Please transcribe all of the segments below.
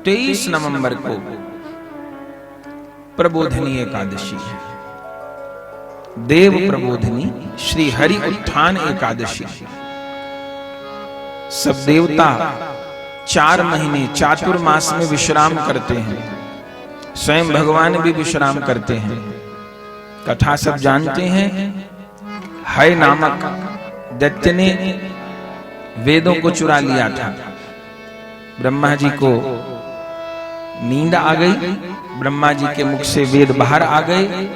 23 नवंबर को प्रबोधिनी एकादशी है। देव प्रबोधिनी श्री हरि उत्थान एकादशी। सब देवता 4 महीने चातुर्मास में विश्राम करते हैं, स्वयं भगवान भी विश्राम करते हैं। कथा सब जानते हैं। हय नामक दैत्य ने वेदों को चुरा लिया था। ब्रह्मा जी को नींद आ गई, ब्रह्मा जी के मुख से वेद बाहर आ गए।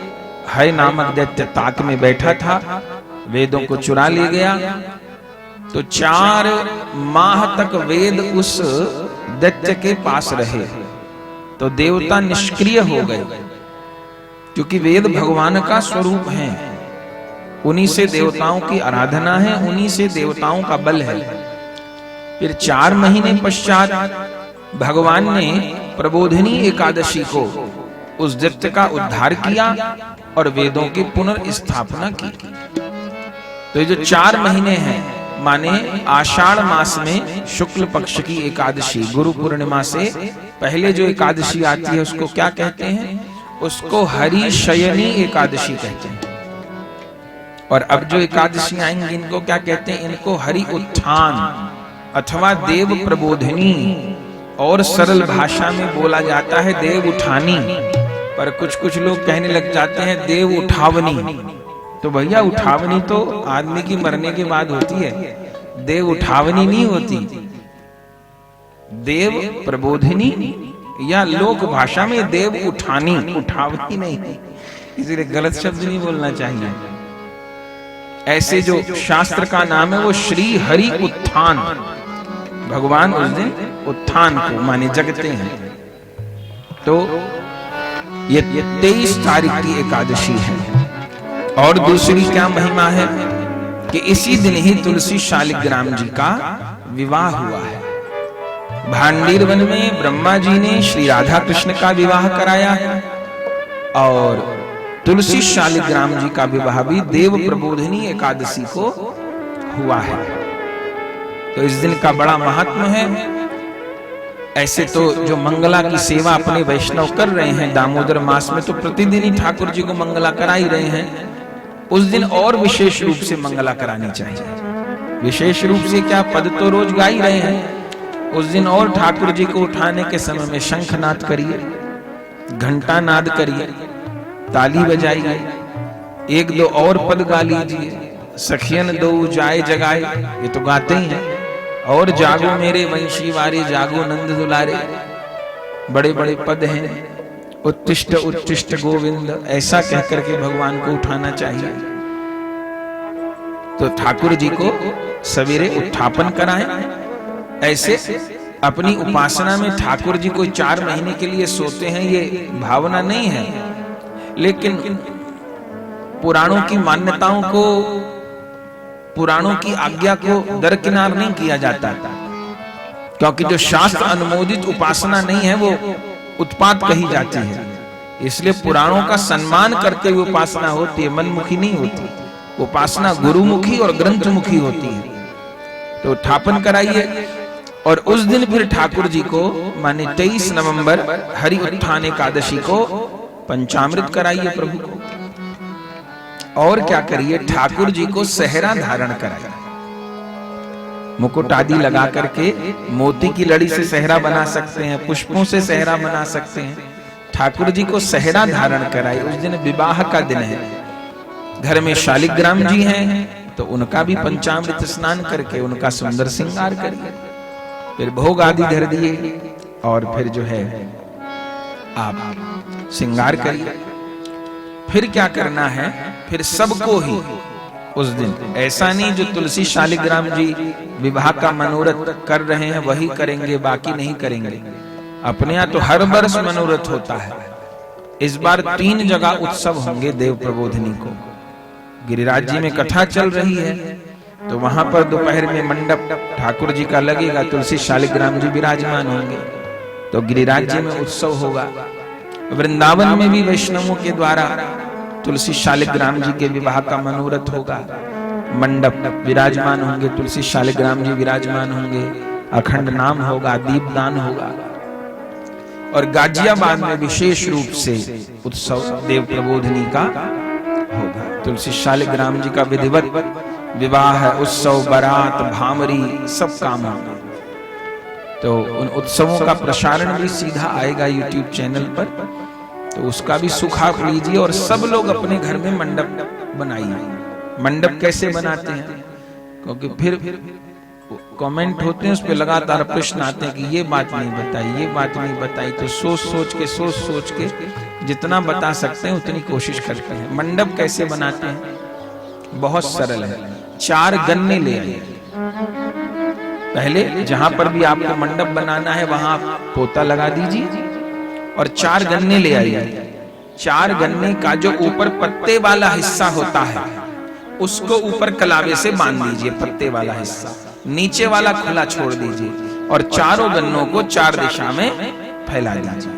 हय नामक दैत्य ताक में बैठा था, वेदों को चुरा ले गया। तो 4 माह तक वेद उस दैत्य के पास रहे। तो देवता निष्क्रिय हो गए, क्योंकि वेद भगवान का स्वरूप है। उन्हीं से देवताओं की आराधना है, उन्हीं से देवताओं का बल है। फिर 4 महीने पश्चात भगवान ने प्रबोधिनी एकादशी को उस दैत्य का उद्धार किया और वेदों की पुनर्स्थापना की। तो ये जो 4 महीने हैं, माने आषाढ़ मास में शुक्ल पक्ष की एकादशी, गुरु पूर्णिमा से पहले जो एकादशी आती है उसको क्या कहते हैं? उसको हरि शयनी एकादशी कहते हैं। और अब जो एकादशी आएंगी इनको क्या कहते हैं? इनको हरि उत्थान अथवा देव प्रबोधिनी, और सरल भाषा में बोला जाता है देव उठानी। पर कुछ लोग कहने लग जाते हैं देव उठावनी। तो भैया उठावनी तो आदमी की मरने के बाद होती है, देव उठावनी नहीं होती। देव प्रबोधिनी या लोक भाषा में देव उठानी, उठावनी नहीं, इसलिए गलत शब्द नहीं बोलना चाहिए। ऐसे जो शास्त्र का नाम है वो श्री हरि उत्थान। भगवान उस दिन उत्थान को माने जगते हैं। तो ये 23 तारीख की एकादशी है। और दूसरी क्या महिमा है कि इसी दिन ही तुलसी शालिग्राम जी का विवाह हुआ है। भांडीर वन में ब्रह्मा जी ने श्री राधा कृष्ण का विवाह कराया है, और तुलसी शालिग्राम जी का विवाह भी देव प्रबोधिनी एकादशी को हुआ है। तो इस दिन का बड़ा महत्व है। ऐसे तो जो मंगला की सेवा अपने वैष्णव कर रहे हैं दामोदर मास में, तो प्रतिदिन ही ठाकुर जी को मंगला करा ही रहे हैं। उस दिन और विशेष रूप से मंगला करानी चाहिए। विशेष रूप से क्या, पद तो रोज गा ही रहे हैं। उस दिन और ठाकुर जी को उठाने के समय में शंखनाद करिए, घंटा नाद करिए, ताली बजाइए, 1-2 और पद गा लीजिए। सखियन दो जाए जगाए, ये तो गाते ही हैं। और जागो मेरे वंशी वारे, जागो नंद दुलारे, बड़े बड़े पद हैं। उत्तिष्ठ उत्तिष्ठ गोविंद, ऐसा कहकर के भगवान को उठाना चाहिए। तो ठाकुर जी को सवेरे उत्थापन कराएं। ऐसे अपनी उपासना में ठाकुर जी कोई 4 महीने के लिए सोते हैं, ये भावना नहीं है। लेकिन पुराणों की मान्यताओं को, पुराणों की आज्ञा को दरकिनार नहीं किया जाता, क्योंकि जो शास्त्र अनुमोदित उपासना नहीं है वो उत्पात कही जाती है। इसलिए पुराणों का सम्मान करते हुए उपासना होती है, मनमुखी नहीं होती। उपासना गुरुमुखी और ग्रंथमुखी होती है। तो उत्थापन कराइए। और उस दिन फिर ठाकुर जी को माने 23 नवंबर हरि उत्थान एकादशी को पंचामृत कराइए प्रभु को। और क्या करिए, ठाकुर जी को सेहरा धारण कराइए। मुकुट आदि लगा करके मोती की लड़ी से सेहरा बना सकते हैं, पुष्पों से सेहरा बना सकते हैं। ठाकुर जी को सेहरा धारण कराइए। उस दिन विवाह का दिन है। घर में शालिग्राम जी हैं तो उनका भी पंचामृत स्नान करके उनका सुंदर श्रृंगार करिए। फिर भोग आदि धर दिए और फिर जो है आप श्रृंगार करिए। फिर क्या करना है, फिर सबको ही उस दिन, ऐसा नहीं जो तुलसी शालिग्राम जी विवाह का मनोरथ कर रहे हैं वही करेंगे, बाकी नहीं करेंगे। अपने यहाँ तो हर वर्ष मनोरथ होता है। इस बार 3 जगह उत्सव होंगे देव प्रबोधिनी को। गिरिराज जी में कथा चल रही है, तो वहां पर दोपहर में मंडप ठाकुर जी का लगेगा, तुलसी शालिग्राम जी विराजमान होंगे। तो गिरिराज जी में उत्सव होगा। वृंदावन में भी वैष्णवों के द्वारा तुलसी शालिग्राम जी के विवाह का मनोरथ होगा। मंडप विराजमान होंगे, तुलसी शालिग्राम जी विराजमान होंगे, अखंड नाम होगा, दीपदान होगा। और गाजियाबाद में विशेष रूप से उत्सव देव प्रबोधिनी का होगा। तुलसी शालिग्राम जी का विधिवत विवाह, उत्सव, बारात, भामरी सब काम होगा। तो उन उत्सवों का प्रसारण भी सीधा आएगा यूट्यूब चैनल पर, तो उसका भी सुख आप लीजिए। और सब लोग अपने घर में मंडप बनाइए। मंडप कैसे बनाते हैं, क्योंकि फिर कमेंट होते हैं, उस पर लगातार प्रश्न आते हैं कि ये बात नहीं बताई, ये बात नहीं बताई। तो सोच सोच के जितना बता सकते हैं उतनी कोशिश करते हैं। मंडप कैसे बनाते हैं, बहुत सरल है। 4 गन्ने ले आइए। पहले जहां पर भी आपको मंडप बनाना है वहां आप पोता लगा दीजिए और 4 गन्ने ले आइए। 4 गन्ने का जो ऊपर पत्ते वाला हिस्सा होता है उसको ऊपर कलावे से बांध दीजिए, पत्ते वाला हिस्सा, नीचे वाला खुला छोड़ दीजिए और चारों गन्नों को 4 दिशा में फैला दीजिए।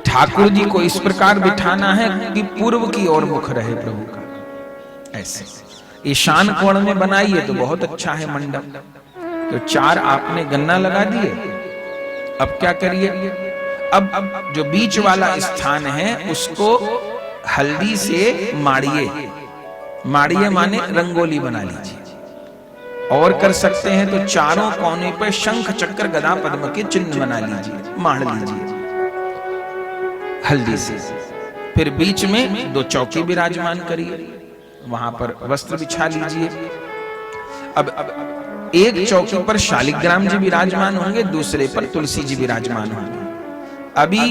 ठाकुर जी को इस प्रकार बिठाना है कि पूर्व की ओर मुख रहे प्रभु का। ऐसे ईशान कोण में बनाइए तो बहुत अच्छा है मंडप। तो 4 आपने गन्ना लगा दिए। अब क्या करिए, अब जो बीच वाला स्थान है उसको हल्दी से माड़िए। माड़िए माने रंगोली बना लीजिए। और कर सकते हैं तो चारों कोने पर शंख चक्र गदा पद्म के चिन्ह बना लीजिए, माड़ लीजिए हल्दी से। फिर बीच में 2 चौकी विराजमान करिए, वहां पर वस्त्र बिछा लीजिए। अब एक चौकी पर शालिग्राम जी विराजमान होंगे, दूसरे पर तुलसी जी विराजमान होंगे। अभी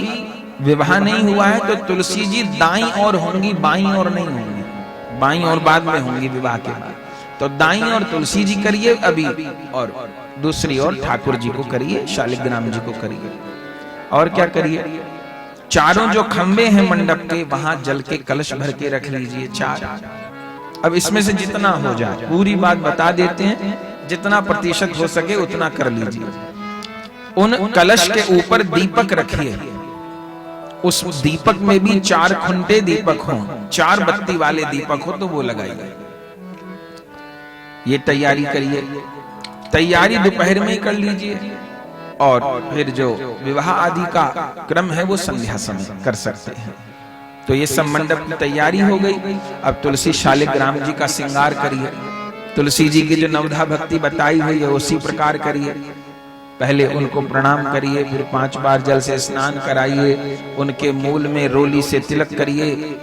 विवाह नहीं हुआ है तो तुलसी जी दाईं ओर होंगी, बाईं ओर नहीं होंगी। बाईं ओर बाद में होंगी विवाह के बाद। तो दाईं ओर तुलसी जी करिए अभी, और दूसरी ओर ठाकुर जी को करिए, शालिग्राम जी को करिए। और क्या करिए, चारों जो खंबे हैं मंडप के वहां जल के कलश भर के रख लीजिए 4। अब इसमें से जितना हो जाए, पूरी बात बता देते हैं, जितना प्रतिशत हो सके उतना कर लीजिए। उन कलश के ऊपर दीपक रखिए। उस दीपक में भी 4 खुंटे दीपक हों, 4 बत्ती वाले दीपक हो तो वो लगाइए। ये तैयारी करिए। तैयारी दोपहर में ही कर लीजिए और फिर जो विवाह आदि का क्रम है वो संध्या समय कर सकते हैं। तो ये सब मंडप की तैयारी हो गई। अब तुलसी शालिग्राम जी का श्रृंगार करिए। तुलसी जी की जो नवधा भक्ति बताई हुई है उसी प्रकार करिए। पहले उनको प्रणाम करिए, फिर 5 बार जल से स्नान कराइए, उनके मूल में रोली से तिलक करिए।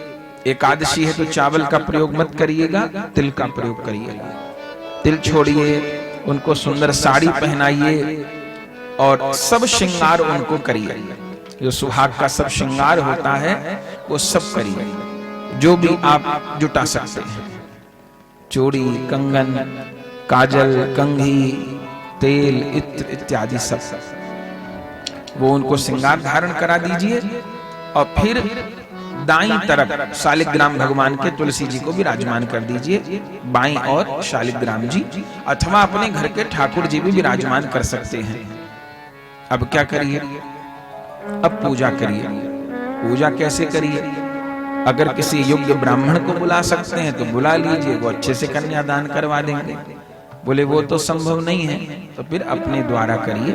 एकादशी है तो चावल का प्रयोग मत करिएगा, तिल का प्रयोग करिएगा। तिल छोड़िए, उनको सुंदर साड़ी पहनाइए और सब श्रृंगार उनको करिए। जो सुहाग का सब श्रृंगार होता है वो सब करिए, जो भी आप जुटा सकते हैं। चूड़ी, कंगन, काजल, कंघी, तेल, इत्र इत्यादि सब वो उनको श्रृंगार धारण करा दीजिए। और फिर दाईं तरफ शालिग्राम भगवान के तुलसी जी को विराजमान कर दीजिए, बाईं ओर शालिग्राम जी, अथवा अपने घर के ठाकुर जी भी विराजमान कर सकते हैं। अब क्या करिए, अब पूजा करिए। पूजा कैसे करिए, अगर किसी योग्य ब्राह्मण को बुला सकते हैं तो बुला लीजिए, वो अच्छे से कन्यादान करवा देंगे। बोले वो तो संभव नहीं है तो फिर अपने द्वारा करिए,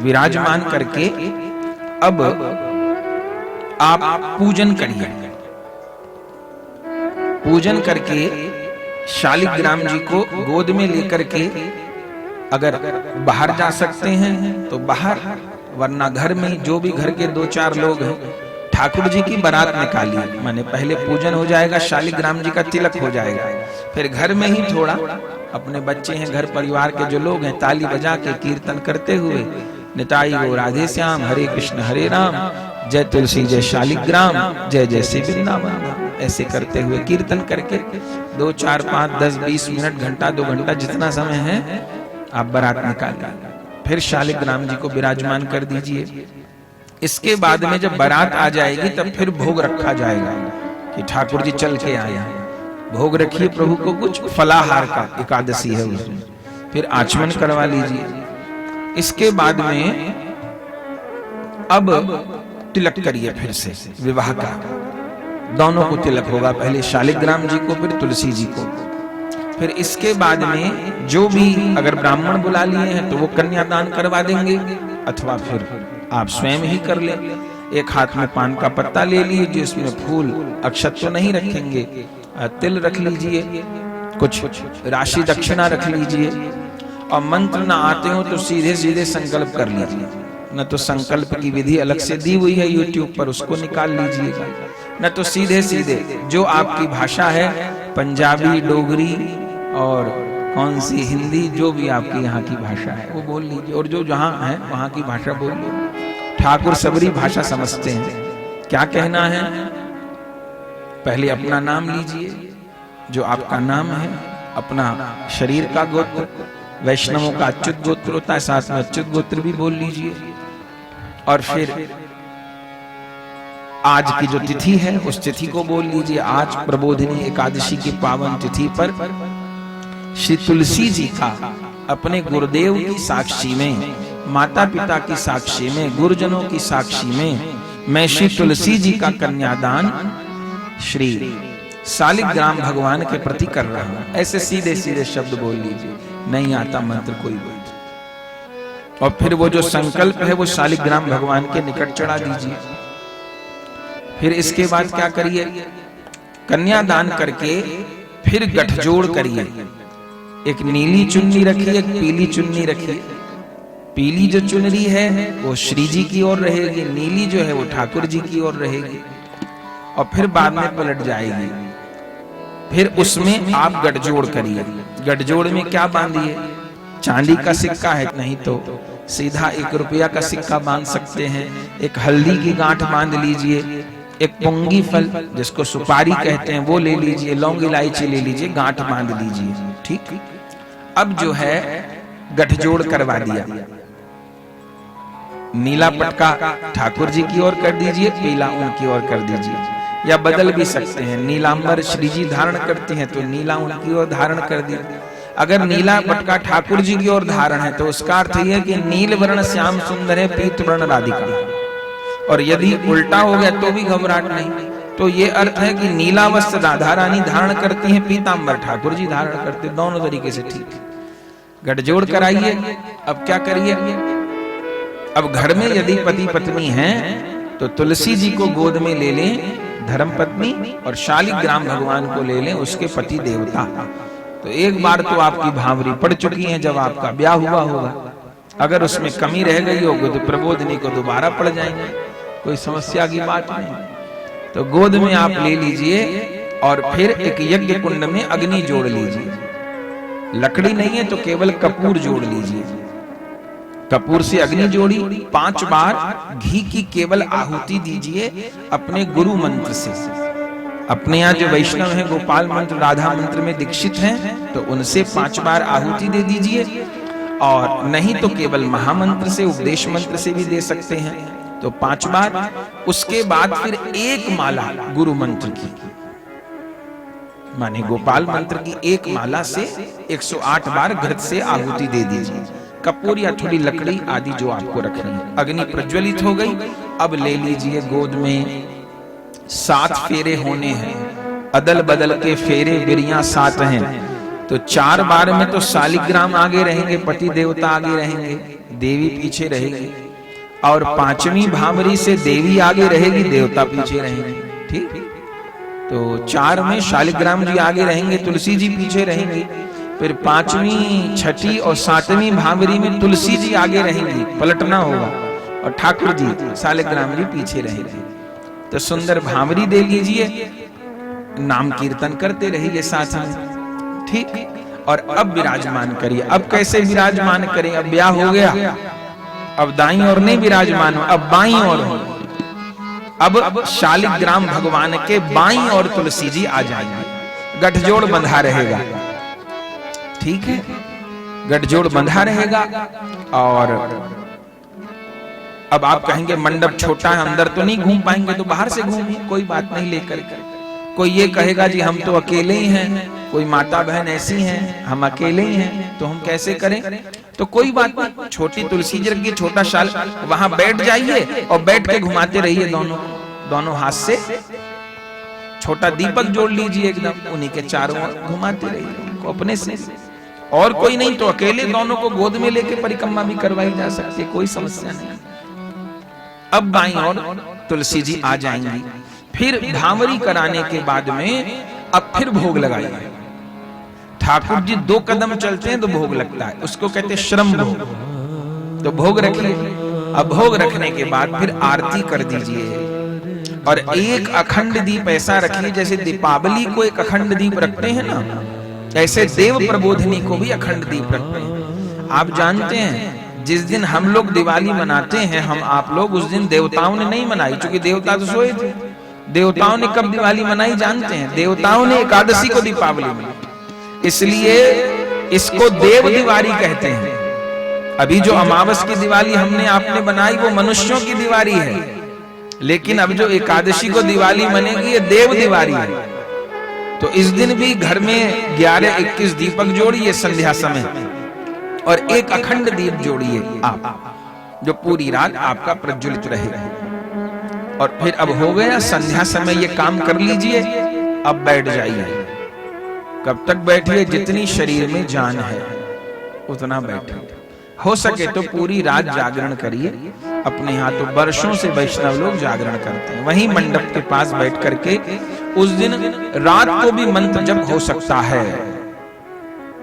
विराजमान करके अब आप पूजन करिए। पूजन करके शालिग्राम जी को गोद में लेकर के अगर बाहर जा सकते हैं तो बाहर, वरना घर में जो भी घर के 2-4 लोग हैं ठाकुर जी की बारात निकालिए। माने पहले पूजन हो जाएगा, शालिग्राम जी का तिलक हो जाएगा, फिर घर में ही थोड़ा अपने बच्चे हैं, घर परिवार के जो लोग हैं, ताली बजा के कीर्तन करते हुए निताई गो राधे श्याम, हरे कृष्ण हरे राम, जय तुलसी जय शालिग्राम, जय जय श्री वृंदावन, ऐसे करते हुए कीर्तन करके 2, 4, 5, 10, 20 मिनट, घंटा, 2 घंटा जितना समय है आप बारात निकालिए। फिर शालिग्राम जी को विराजमान कर दीजिए। इसके बाद में जब बारात आ जाएगी तब फिर भोग रखा जाएगा कि ठाकुर जी चल के आए हैं। भोग रखिए प्रभु को कुछ फलाहार का, एकादशी है उसमें, फिर आचमन करवा लीजिए। इसके बाद में अब तिलक करिए फिर से विवाह का, दोनों को तिलक होगा, पहले शालिग्राम जी को फिर तुलसी जी को। फिर इसके बाद में जो भी अगर ब्राह्मण बुला लिए हैं तो वो कन्यादान करवा देंगे, अथवा फिर आप स्वयं ही कर ले। एक हाथ में पान का पत्ता ले लीजिए, उसमें फूल अक्षत तो नहीं रखेंगे, तिल रख लीजिए, कुछ राशि दक्षिणा रख लीजिए, और मंत्र ना आते हो तो सीधे सीधे संकल्प कर लीजिए। न तो संकल्प की विधि अलग से दी हुई है YouTube पर, उसको निकाल लीजिएगा, न तो सीधे सीधे जो आपकी भाषा है, पंजाबी, डोगरी और कौन सी हिंदी, जो भी आपकी यहाँ की भाषा है वो बोल लीजिए, और जो जहाँ है वहाँ की भाषा बोल लीजिए। ठाकुर सबरी भाषा समझते हैं। क्या कहना है? पहले अपना नाम लीजिए, जो आपका नाम है, अपना शरीर का गोत्र, वैष्णवों का अच्युत गोत्र होता है, साथ में अच्युत गोत्र भी बोल लीजिए। और फिर आज की जो तिथि है उस तिथि को बोल लीजिए। आज प्रबोधिनी एकादशी की पावन तिथि पर श्री तुलसी जी का अपने गुरुदेव की साक्षी में, माता पिता की साक्षी में, गुरुजनों की साक्षी में मैं श्री तुलसी जी का कन्यादान श्री शालिग्राम भगवान के प्रति कर रहा हूं। ऐसे सीधे सीधे शब्द बोल लीजिए, नहीं आता मंत्र कोई बोल। और फिर वो जो संकल्प है वो शालिग्राम भगवान के निकट चढ़ा दीजिए। फिर इसके बाद क्या करिए? कन्यादान करके फिर गठजोड़ करिए। एक नीली चुन्नी रखिए, एक पीली चुन्नी रखिए। पीली जो चुनरी है वो श्री जी की ओर रहेगी, नीली जो है वो ठाकुर जी की ओर रहेगी, और फिर बाद में पलट जाएगी। फिर उसमें आप गठजोड़ करिए। गठजोड़ में क्या बांधिए? चांदी का सिक्का है, नहीं तो सीधा 1 रुपया का सिक्का बांध सकते हैं। एक हल्दी की गांठ बांध लीजिए, एक पुंगी फल जिसको सुपारी कहते हैं वो ले लीजिए, लौंग इलायची ले लीजिए, गांठ बांध लीजिए। ठीक, अब जो है गठजोड़ करवा दिया। नीला पटका ठाकुर जी की ओर कर दीजिए, पीला उनकी ओर कर दीजिए, या बदल भी सकते हैं। नीलांबर श्री जी धारण करते हैं तो नीला उनकी ओर धारण कर दीजिए। अगर नीला पटका ठाकुर जी की ओर धारण है तो उसका अर्थ यह है कि नील वर्ण श्याम सुंदर है, पीत वर्ण राधिका। और यदि उल्टा हो गया तो भी घबराहट नहीं। तो ये अर्थ है कि नीला वस्त्र राधा रानी धारण करती हैं, पीतांबर ठाकुर जी धारण करते, दोनों तरीके से ठीक। गठजोड़ कराइए। अब क्या करिए? अब घर में यदि पति पत्नी हैं तो तुलसी जी को गोद में ले लें, धर्म पत्नी, और शालिग्राम भगवान को ले लें, उसके पति देवता। तो एक बार तो आपकी भावरी पड़ चुकी है जब आपका ब्याह हुआ होगा। अगर उसमें कमी रह गई होगी तो प्रबोधिनी को दोबारा पड़ जाएंगे, कोई समस्या की बात नहीं। तो गोद में आप ले लीजिए और फिर एक यज्ञ कुंड में अग्नि जोड़ लीजिए। लकड़ी नहीं है तो केवल कपूर जोड़ लीजिए। कपूर से अग्नि जोड़ी, 5 बार घी की केवल आहुति दीजिए अपने गुरु मंत्र से। अपने यहाँ जो वैष्णव हैं गोपाल मंत्र, राधा मंत्र में दीक्षित हैं, तो उनसे 5 बार आहुति दे दीजिए। और नहीं तो केवल महामंत्र से, उपदेश मंत्र से भी दे सकते हैं, तो 5 बार। उसके बाद फिर एक माला गुरु मंत्र की, माने गोपाल मंत्र की एक माला से 108 बार घृत से आहुति दे दीजिए। कपूर या थोड़ी लकड़ी आदि जो आपको रखनी है। अग्नि प्रज्वलित हो गई। अब ले लीजिए गोद में 7 फेरे होने हैं, अदल बदल के फेरे बिरिया 7 हैं। तो 4 बार में तो शालिग्राम आगे रहेंगे, पति देवता आगे रहेंगे, देवी पीछे रहेगी, और 5वीं भामरी से देवी आगे रहेगी, देवता पीछे रहेंगे। ठीक, तो 4 में शालिग्राम जी आगे रहेंगे, तुलसी जी पीछे रहेंगी। फिर 5वीं, 6ठी और 7वीं भामरी में तुलसी जी आगे रहेंगी, पलटना होगा, और ठाकुर जी शालिग्राम जी पीछे रहेंगे। तो सुंदर भामरी दे लीजिए, नाम कीर्तन करते रहिए साथ में। ठीक, और अब विराजमान करिए। अब कैसे विराजमान करें? अब ब्याह हो गया, अब दाईं ओर नहीं विराजमान हो, अब बाईं ओर हो। अब शालिग्राम भगवान के बाईं ओर तुलसी जी आ जाएंगे। गठजोड़ बंधा रहेगा। ठीक है, गठजोड़ बंधा रहेगा। और अब आप कहेंगे मंडप छोटा है, अंदर तो नहीं घूम पाएंगे, तो बाहर से घूमिए, कोई बात नहीं लेकर के। कोई ये कहेगा जी हम तो अकेले ही हैं, कोई माता बहन ऐसी हैं, हम अकेले ही हैं, तो हम कैसे करें? तो कोई बात नहीं, छोटी तुलसी जी रखिए, छोटा शाल, वहां बैठ जाइए और बैठ के घुमाते रहिए दोनों हाथ से। छोटा दीपक जोड़ लीजिए एकदम, उन्हीं के चारों ओर घुमाते रहिए उनको अपने से। और कोई नहीं तो अकेले दोनों को गोद में लेके परिक्रमा भी करवाई जा सकती है, कोई समस्या नहीं। अब बाईं ओर तुलसी जी आ जाएंगी। फिर भांवरी कराने के बाद में अब फिर भोग लगाइए। ठाकुर जी 2 कदम चलते हैं तो भोग लगता है, उसको कहते हैं श्रम भोग। तो भोग रखिए। अब भोग रखने के बाद फिर आरती कर दीजिए और एक अखंड दीप ऐसा रखिए, जैसे दीपावली को एक अखंड दीप रखते हैं ना, ऐसे देव प्रबोधिनी को भी अखंड दीप रखते हैं। आप जानते हैं जिस दिन हम लोग दिवाली मनाते हैं, हम आप लोग, उस दिन देवताओं ने नहीं मनाई, क्योंकि देवता तो सोए थे। देवताओं ने कब दिवाली मनाई जानते हैं? देवताओं ने एकादशी को दीपावली मनाई, इसलिए इसको देव दिवाली कहते हैं। अभी जो अमावस की दिवाली हमने आपने बनाई वो मनुष्यों की दिवाली है, लेकिन अब जो एकादशी को दिवाली मनेगी ये देव दिवाली है। तो इस दिन भी घर में 11-21 दीपक जोड़िए संध्या समय, और एक अखंड दीप जोड़िए आप, जो पूरी रात आपका प्रज्वलित रहे। और फिर अब हो गया संध्या समय, ये काम कर लीजिए। अब बैठ जाइए। कब तक बैठिए? जितनी शरीर में जान है उतना बैठिए। हो सके तो पूरी रात जागरण करिए। अपने यहाँ तो वर्षों से वैष्णव लोग जागरण करते हैं, वहीं मंडप के पास बैठ करके उस दिन रात को भी मंत्र जप हो सकता है।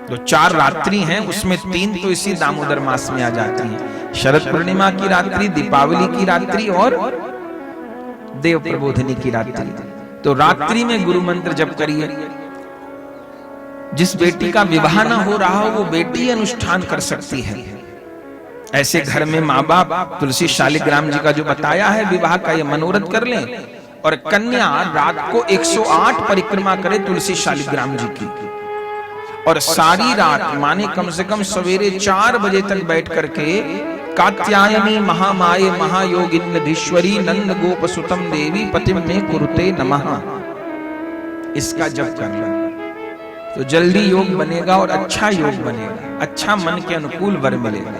जो 4 रात्रि हैं उसमें 3 तो इसी दामोदर मास में आ जाती हैं, शरद पूर्णिमा की रात्रि, दीपावली की रात्रि और देव प्रबोधिनी की रात्रि। तो रात्रि में गुरु मंत्र जप करिए। जिस बेटी का विवाह ना हो रहा हो वो बेटी अनुष्ठान कर सकती है। ऐसे घर में माँ बाप तुलसी शालिग्राम जी का जो बताया है विवाह का, ये मनोरथ कर लें और कन्या रात को 108 परिक्रमा करे तुलसी शालिग्राम जी की, और सारी रात माने कम से कम सवेरे 4 बजे तक बैठ करके कात्यायनी महामाये महायोगिन्नधीश्वरी नंद गोप सुतम देवी पतिम में कुरुते नमः, इसका जप कर लें तो जल्दी योग बनेगा और अच्छा योग बनेगा, अच्छा मन के अनुकूल वर मिलेगा।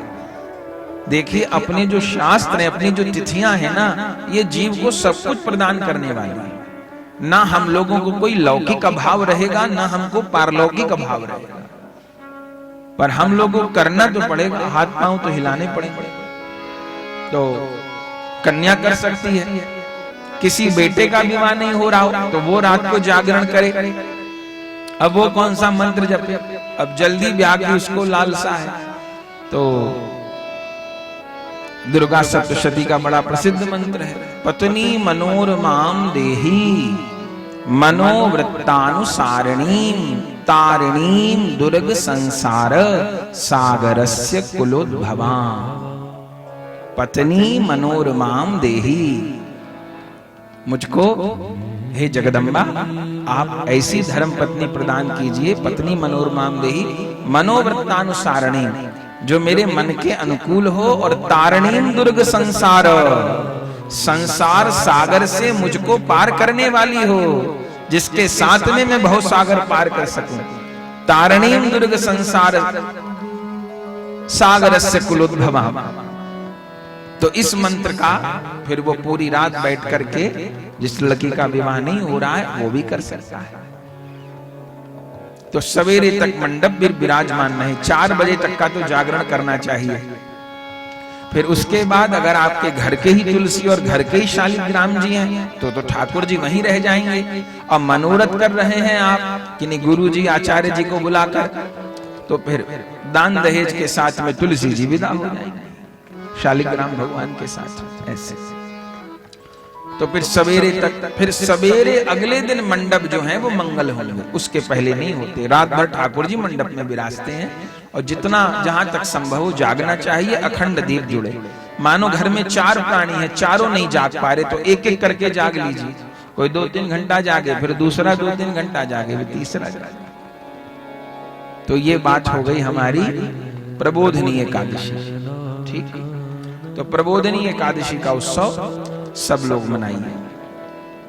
देखिए अपने जो शास्त्र हैं, अपनी जो तिथियां हैं ना, ये जीव को सब कुछ प्रदान करने वाली है। ना हम लोगों को कोई लौकिक अभाव रहेगा, ना हमको पारलौकिक अभाव रहेगा, पर हम लोगों को करना तो पड़ेगा, हाथ पांव तो हिलाने पड़ेंगे। तो कन्या कर सकती है। किसी बेटे का विवाह नहीं हो रहा हो तो वो रात को जागरण करे। अब वो कौन सा मंत्र जपे? अब जल्दी ब्याह की उसको लालसा है। तो दुर्गा सप्तशती का बड़ा प्रसिद्ध मंत्र है, पत्नी मनोरमाम देही मनोवृत्तानुसारिणीं तारिणीं दुर्ग संसार सागरस्य कुलोद्भवां। पत्नी मनोरमाम देही, मुझको हे जगदम्बा आप ऐसी धर्म पत्नी प्रदान कीजिए, पत्नी मनोरमाम देही मनोवृत्तानुसारिणी, जो मेरे मन के अनुकूल हो, और तारिणीं दुर्ग संसार, संसार सागर से मुझको पार करने वाली हो, जिसके साथ में मैं बहुत सागर पार कर सकूं। तारिणीं दुर्ग संसार सागरस्य कुलोद्भवा। तो इस मंत्र का फिर वो पूरी रात बैठ करके, जिस लड़की का विवाह नहीं हो रहा है वो भी कर सकता है। तो सवेरे तक मंडप भी विराजमान नहीं, 4 बजे तक का तो जागरण करना चाहिए। फिर उसके बाद अगर आपके घर के ही तुलसी और घर के ही शालिग्राम जी हैं तो ठाकुर जी वहीं रह जाएंगे। और मनोरथ कर रहे हैं आप कि नहीं गुरु जी आचार्य जी को बुलाकर, तो फिर दान दहेज के साथ में तुलसी जी विदा हो जाएंगे शालिग्राम भगवान के साथ। ऐसे तो फिर सवेरे तक, फिर सवेरे अगले दिन मंडप जो है वो मंगल होंगे, उसके पहले नहीं होते। रात भर ठाकुर जी मंडप में विराजते हैं और जितना जहां तक संभव हो जागना चाहिए, अखंड दीप जुड़े। मानो घर में 4 प्राणी है, चारों नहीं जाग पा रहे तो एक एक करके जाग लीजिए। कोई 2-3 घंटा जागे, फिर दूसरा 2-3 घंटा जागे, फिर तीसरा जागे। तो ये बात हो गई हमारी प्रबोधिनी एकादशी। ठीक, तो प्रबोधिनी एकादशी का उत्सव सब लोग मनाइए।